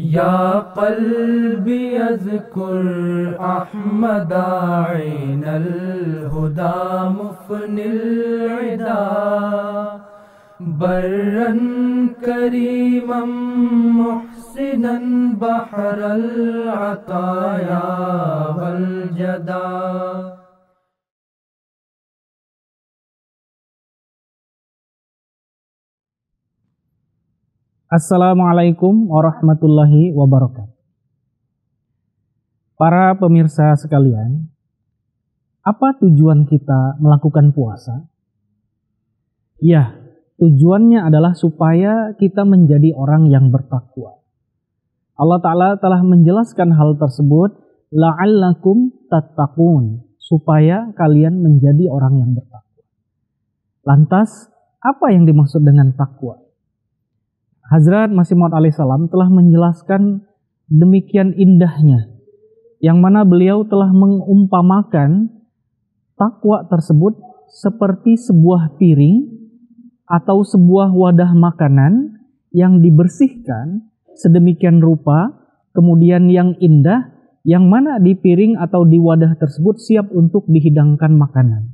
يا قلبي اذكر أحمد عين الهدى مفني العدا برا كريما محسنا بحر العطايا والجدا. Assalamualaikum warahmatullahi wabarakatuh. Para pemirsa sekalian, apa tujuan kita melakukan puasa? Ya, tujuannya adalah supaya kita menjadi orang yang bertakwa. Allah Ta'ala telah menjelaskan hal tersebut, la'allakum tattaqun, supaya kalian menjadi orang yang bertakwa. Lantas, apa yang dimaksud dengan takwa? Hazrat Masih Maud alaihissalam telah menjelaskan demikian indahnya, yang mana beliau telah mengumpamakan takwa tersebut seperti sebuah piring atau sebuah wadah makanan yang dibersihkan sedemikian rupa, kemudian yang indah, yang mana di piring atau di wadah tersebut siap untuk dihidangkan makanan.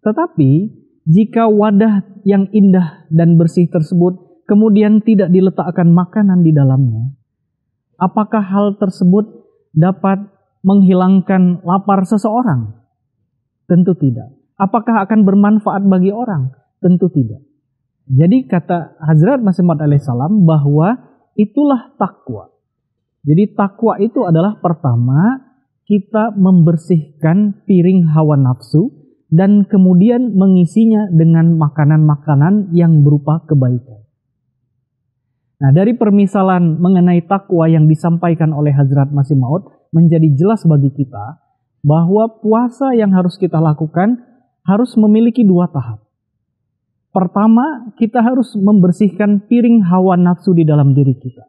Tetapi jika wadah yang indah dan bersih tersebut kemudian tidak diletakkan makanan di dalamnya, apakah hal tersebut dapat menghilangkan lapar seseorang? Tentu tidak. Apakah akan bermanfaat bagi orang? Tentu tidak. Jadi kata Hazrat Masih Maud alaihissalam bahwa itulah takwa. Jadi takwa itu adalah pertama kita membersihkan piring hawa nafsu dan kemudian mengisinya dengan makanan-makanan yang berupa kebaikan. Nah, dari permisalan mengenai takwa yang disampaikan oleh Hazrat Masih Maud menjadi jelas bagi kita bahwa puasa yang harus kita lakukan harus memiliki dua tahap. Pertama, kita harus membersihkan piring hawa nafsu di dalam diri kita.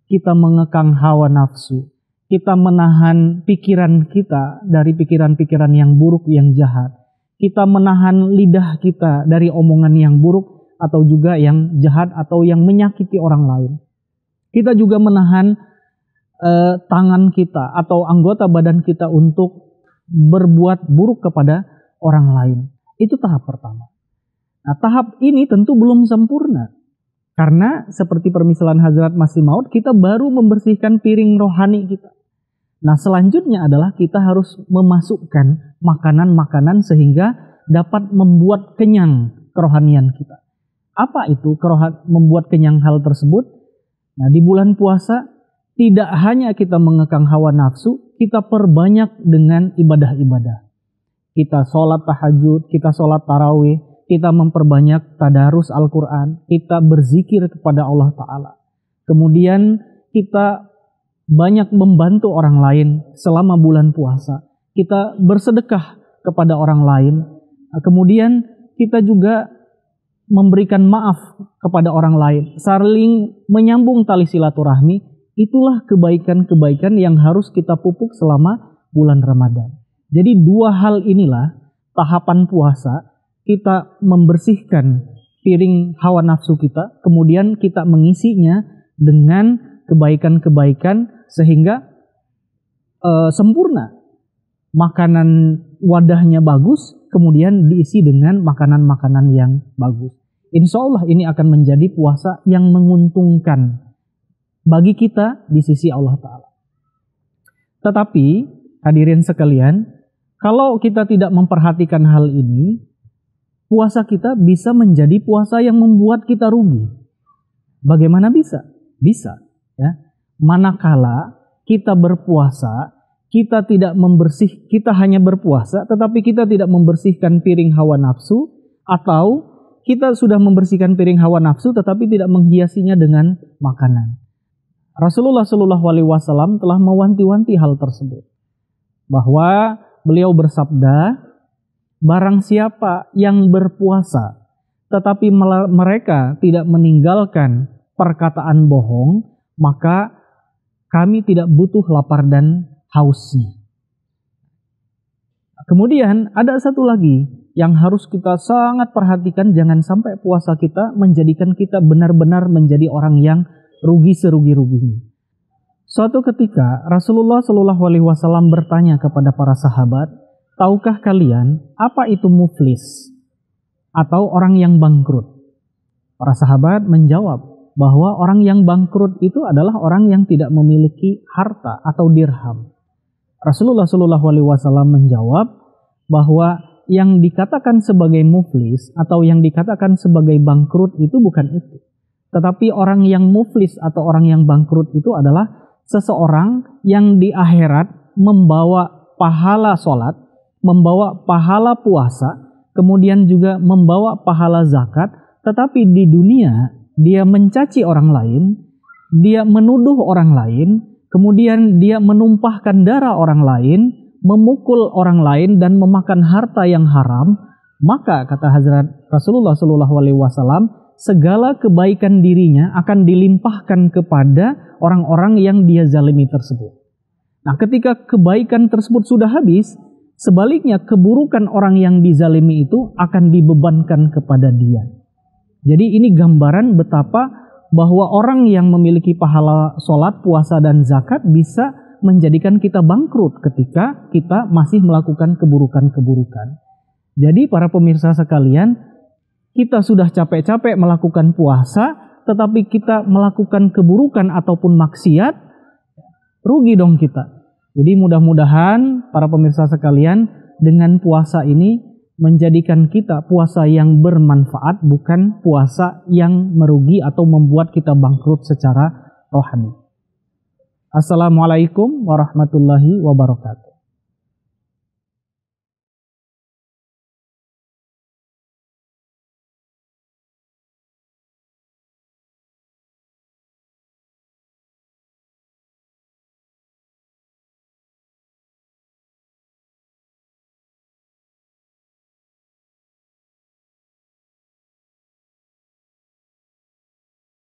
Kita mengekang hawa nafsu, kita menahan pikiran kita dari pikiran-pikiran yang buruk, yang jahat. Kita menahan lidah kita dari omongan yang buruk atau juga yang jahat atau yang menyakiti orang lain. Kita juga menahan tangan kita atau anggota badan kita untuk berbuat buruk kepada orang lain. Itu tahap pertama. Nah, tahap ini tentu belum sempurna. Karena seperti permisalan Hazrat Masih Maud, kita baru membersihkan piring rohani kita. Nah, selanjutnya adalah kita harus memasukkan makanan-makanan sehingga dapat membuat kenyang kerohanian kita. Apa itu membuat kenyang hal tersebut? Nah, di bulan puasa tidak hanya kita mengekang hawa nafsu, kita perbanyak dengan ibadah-ibadah. Kita sholat tahajud, kita sholat tarawih, kita memperbanyak tadarus Al-Quran, kita berzikir kepada Allah Ta'ala. Kemudian kita banyak membantu orang lain selama bulan puasa. Kita bersedekah kepada orang lain. Kemudian kita juga memberikan maaf kepada orang lain, saling menyambung tali silaturahmi. Itulah kebaikan-kebaikan yang harus kita pupuk selama bulan Ramadan. Jadi dua hal inilah tahapan puasa, kita membersihkan piring hawa nafsu kita, kemudian kita mengisinya dengan kebaikan-kebaikan sehingga sempurna. Makanan wadahnya bagus, kemudian diisi dengan makanan-makanan yang bagus. Insya Allah ini akan menjadi puasa yang menguntungkan bagi kita di sisi Allah Ta'ala. Tetapi hadirin sekalian, kalau kita tidak memperhatikan hal ini, puasa kita bisa menjadi puasa yang membuat kita rugi. Bagaimana bisa? Bisa, ya. Manakala kita berpuasa, kita hanya berpuasa, tetapi kita tidak membersihkan piring hawa nafsu, atau kita sudah membersihkan piring hawa nafsu, tetapi tidak menghiasinya dengan makanan. Rasulullah SAW telah mewanti-wanti hal tersebut, bahwa beliau bersabda, barang siapa yang berpuasa, tetapi mereka tidak meninggalkan perkataan bohong, maka kami tidak butuh lapar dan hausnya. Kemudian ada satu lagi yang harus kita sangat perhatikan, jangan sampai puasa kita menjadikan kita benar-benar menjadi orang yang rugi serugi-ruginya. Suatu ketika Rasulullah Shallallahu Alaihi Wasallam bertanya kepada para sahabat, tahukah kalian apa itu muflis atau orang yang bangkrut? Para sahabat menjawab bahwa orang yang bangkrut itu adalah orang yang tidak memiliki harta atau dirham. Rasulullah Shallallahu Alaihi Wasallam menjawab bahwa yang dikatakan sebagai muflis atau yang dikatakan sebagai bangkrut itu bukan itu. Tetapi orang yang muflis atau orang yang bangkrut itu adalah seseorang yang di akhirat membawa pahala sholat, membawa pahala puasa, kemudian juga membawa pahala zakat, tetapi di dunia dia mencaci orang lain, dia menuduh orang lain, kemudian dia menumpahkan darah orang lain, memukul orang lain dan memakan harta yang haram, maka kata Hazrat Rasulullah SAW, segala kebaikan dirinya akan dilimpahkan kepada orang-orang yang dia zalimi tersebut. Nah, ketika kebaikan tersebut sudah habis, sebaliknya keburukan orang yang dizalimi itu akan dibebankan kepada dia. Jadi ini gambaran betapa bahwa orang yang memiliki pahala sholat, puasa, dan zakat bisa menjadikan kita bangkrut ketika kita masih melakukan keburukan-keburukan. Jadi para pemirsa sekalian, kita sudah capek-capek melakukan puasa, tetapi kita melakukan keburukan ataupun maksiat, rugi dong kita. Jadi mudah-mudahan para pemirsa sekalian, dengan puasa ini menjadikan kita puasa yang bermanfaat, bukan puasa yang merugi atau membuat kita bangkrut secara rohani. Assalamualaikum warahmatullahi wabarakatuh.